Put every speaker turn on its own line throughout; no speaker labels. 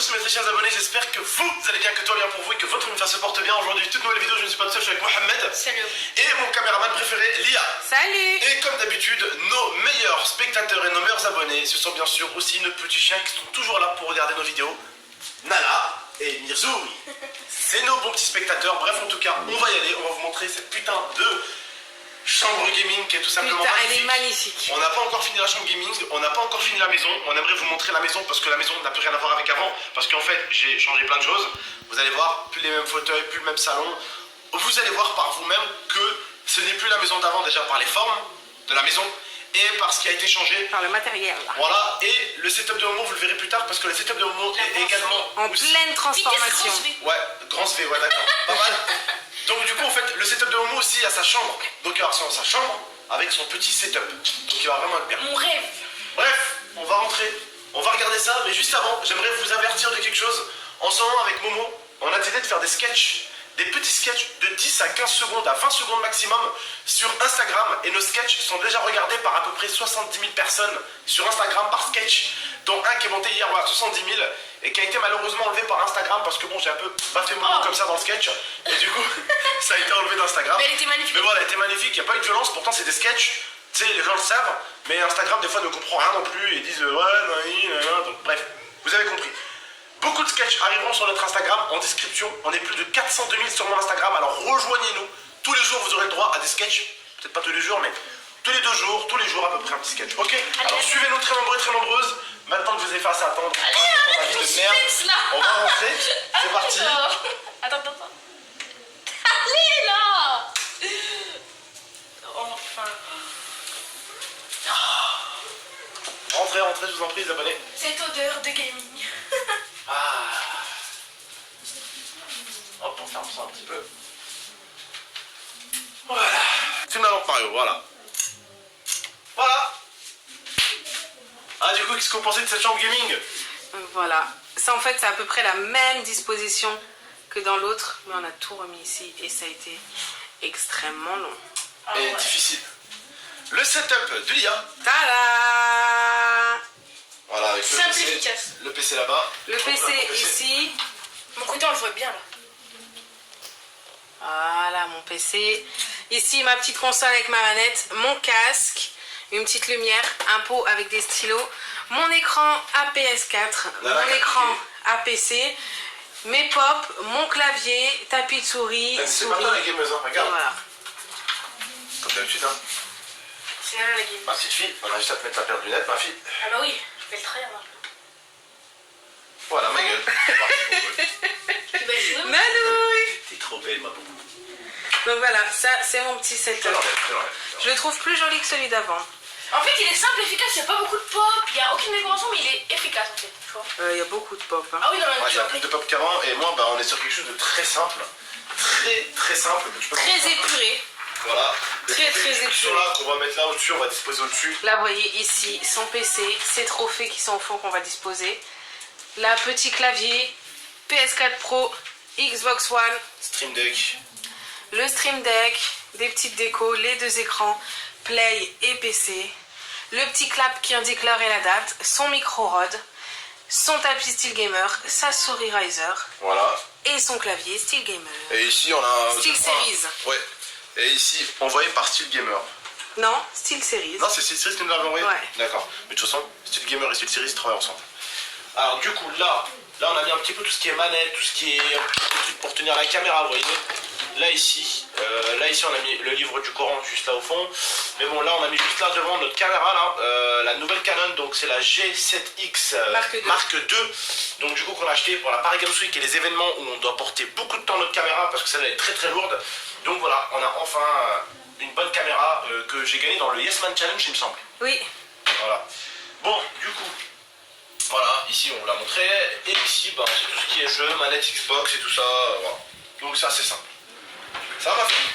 tous mes très chers abonnés, j'espère que vous allez bien, que tout va bien pour vous et que votre univers se porte bien. Aujourd'hui, toute nouvelle vidéo, je ne suis pas tout seul, je suis avec Mohamed.
Salut.
Et mon caméraman préféré, Lia.
Salut.
Et comme d'habitude, nos meilleurs spectateurs et nos meilleurs abonnés, ce sont bien sûr aussi nos petits chiens qui sont toujours là pour regarder nos vidéos. Nala et Mirzoui. C'est nos bons petits spectateurs. Bref, en tout cas, on va y aller, on va vous montrer cette putain de chambre gaming qui est tout simplement
Putain,
magnifique.
elle est magnifique.
On n'a pas encore fini la chambre gaming, on n'a pas encore fini la maison. On aimerait vous montrer la maison parce que la maison n'a plus rien à voir avec avant. Parce qu'en fait, j'ai changé plein de choses. Vous allez voir, plus les mêmes fauteuils, plus le même salon. Vous allez voir par vous-même que ce n'est plus la maison d'avant, déjà par les formes de la maison et par ce qui a été changé.
Par le matériel.
Voilà, et le setup de Momo, vous le verrez plus tard parce que le setup de Momo est également
En
aussi...
pleine transformation.
Ouais, grand V, ouais, d'accord. Pas mal. Donc du coup, en fait, le setup de Momo aussi a sa chambre. Donc il va avoir sa chambre avec son petit setup. Donc il va vraiment être bien.
Mon rêve.
Bref, on va rentrer, on va regarder ça, mais juste avant, j'aimerais vous avertir de quelque chose. En ce moment, avec Momo, on a décidé de faire des sketchs, des petits sketchs de 10 à 15 secondes, à 20 secondes maximum sur Instagram. Et nos sketchs sont déjà regardés par à peu près 70 000 personnes sur Instagram par sketch, dont un qui est monté hier à 70 000 et qui a été malheureusement enlevé par Instagram parce que bon, j'ai un peu baffé Momo comme ça dans le sketch. Et du coup, ça a été enlevé d'Instagram.
Mais elle était magnifique.
Mais voilà, elle était magnifique, il n'y a pas eu de violence, pourtant c'est des sketchs. Tu sais, les gens le savent, mais Instagram des fois ne comprend rien non plus et disent ouais, donc bref, vous avez compris. Beaucoup de sketchs arriveront sur notre Instagram en description. On est plus de 402 000 sur mon Instagram, alors rejoignez-nous. Tous les jours, vous aurez le droit à des sketchs. Peut-être pas tous les jours, mais tous les 2 jours, tous les jours à peu près un petit sketch. Ok? Alors suivez-nous très nombreux et très nombreuses. Maintenant que je vous ai fait assez attendre,
Allez, arrête,
de merde, on va rentrer. C'est parti.
Attends. Allez là. Enfin.
Rentrez, je vous en prie, les abonnés.
Cette odeur de gaming.
Hop, on ferme ça un petit peu. Voilà. Film la lampe Mario, voilà. Voilà. Ah, du coup, qu'est-ce que vous pensez de cette chambre gaming?
Voilà. Ça, en fait, c'est à peu près la même disposition que dans l'autre, mais on a tout remis ici et ça a été extrêmement long.
Et difficile. Le setup de l'IA.
Tada!
Voilà, avec
Simple
le
et
PC,
efficace.
le PC là-bas.
Le PC ici. Mon côté, on le voit bien là. Voilà, mon PC. Ici, ma petite console avec ma manette, mon casque, une petite lumière, un pot avec des stylos, mon écran APS4,
Voilà,
mon écran APC, mes pops, mon clavier, tapis de souris,
C'est
souris.
pas toi la gameuse, hein,
Et
regarde.
voilà.
Comme d'habitude, hein.
C'est là la game.
Ma petite fille, on a juste à te mettre la paire de lunettes, ma fille.
Ah bah oui, je vais le trahir là.
Voilà, ma gueule. C'est parti, mon pote.
Tu vas jouer? Nanouille!
T'es trop belle, ma boum.
Donc voilà, ça c'est mon petit
Je
setup.
l'enlève.
Je le trouve plus joli que celui d'avant.
En fait, il est simple, efficace, il n'y a pas beaucoup de pop, il n'y a aucune décoration, mais il est efficace en fait. Tu vois.
Il y a beaucoup de pop. Hein.
Ah oui, non, mais
Ouais,
tu
il y a
vois.
plus de pop qu'avant, et moi, bah, on est sur quelque chose de très simple. Très simple. Tu peux
Très
lancer.
épuré.
Voilà.
Très épuré.
Là qu'on va mettre là au-dessus, on va disposer au-dessus.
Là, vous voyez ici son PC, ses trophées qui sont au fond qu'on va disposer. Là, petit clavier, PS4 Pro, Xbox One,
Stream Deck.
le Stream Deck, des petites décos, les 2 écrans, Play et PC. Le petit clap qui indique l'heure et la date, son micro Rode, son tapis Steel Gamer, sa souris Riser
Voilà.
et son clavier Steel Gamer.
Et ici, on a.
Steel Series.
Ouais. Et ici, envoyé par Steel Gamer.
Non, Steel Series.
Non, c'est Steel Series qui nous l'avait envoyé.
Ouais.
D'accord. Mais de toute façon, Steel Gamer et Steel Series travaillent ensemble. Alors, du coup, là, on a mis un petit peu tout ce qui est manette, tout ce qui est un petit peu de truc pour tenir la caméra, vous voyez. Là ici, on a mis le livre du Coran juste là au fond. Mais bon, là, on a mis juste là devant notre caméra, là, la nouvelle Canon, donc c'est la G7X Mark II. Donc du coup, qu'on a acheté pour la Paris Games Week et les événements où on doit porter beaucoup de temps notre caméra parce que celle-là est très lourde. Donc voilà, on a enfin une bonne caméra que j'ai gagnée dans le Yes Man Challenge, il me semble.
Oui.
Voilà. Bon, du coup, voilà, ici on vous l'a montré. Et ici, bah, c'est tout ce qui est jeu, manette Xbox et tout ça. Voilà. Donc c'est assez simple. Ça va, ma fille?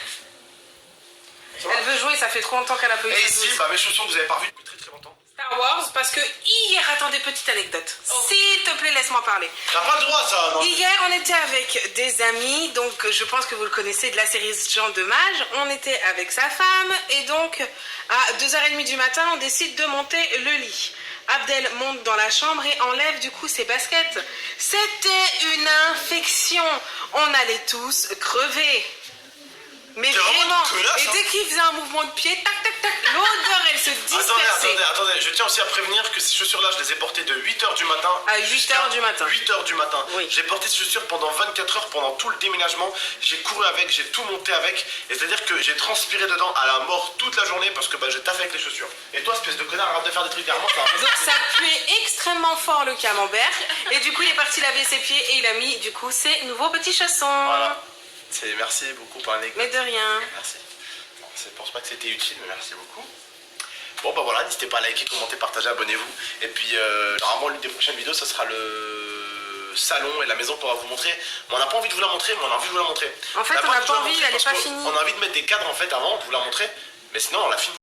Elle veut jouer, ça fait trop longtemps qu'elle a pas eu
Et
de
ici,
jouer.
bah, mes chaussons que vous avez pas vues depuis très longtemps.
Star Wars, parce que hier, attendez, petite anecdote. S'il te plaît, laisse-moi parler.
T'as pas le droit, ça, non?
Hier, on était avec des amis, donc je pense que vous le connaissez de la série Jean de Mage. On était avec sa femme, et donc à 2h30 du matin, on décide de monter le lit. Abdel monte dans la chambre et enlève du coup ses baskets. C'était une infection. On allait tous crever. Mais
T'es vraiment
vraiment,
une connasse,
et
hein.
dès qu'il faisait un mouvement de pied, tac, tac, tac, l'odeur, elle se dispersait.
Attendez, je tiens aussi à prévenir que ces chaussures-là, je les ai portées de 8h du matin
À 8h du matin.
8h du matin.
Oui.
J'ai porté ces chaussures pendant 24 heures, pendant tout le déménagement. J'ai couru avec, j'ai tout monté avec. Et c'est-à-dire que j'ai transpiré dedans à la mort toute la journée parce que j'ai taffé avec les chaussures. Et toi, espèce de connard, arrête de faire des trucs derrière moi, ça.
Donc ça puait extrêmement fort le camembert. Et du coup, il est parti laver ses pieds et il a mis du coup ses nouveaux petits chaussons.
Voilà. Merci beaucoup pour l'anecdote.
Mais de rien.
Merci. Je pense pas que c'était utile, mais merci beaucoup. Bon bah voilà, n'hésitez pas à liker, commenter, partager, abonnez-vous. Et puis normalement l'une des prochaines vidéos, ce sera le salon et la maison pour vous montrer. Mais on n'a pas envie de vous la montrer, mais on a envie de vous la montrer.
En fait, on n'a pas envie, elle est pas finie.
On a envie de mettre des cadres en fait avant de vous la montrer, mais sinon on l'a fini.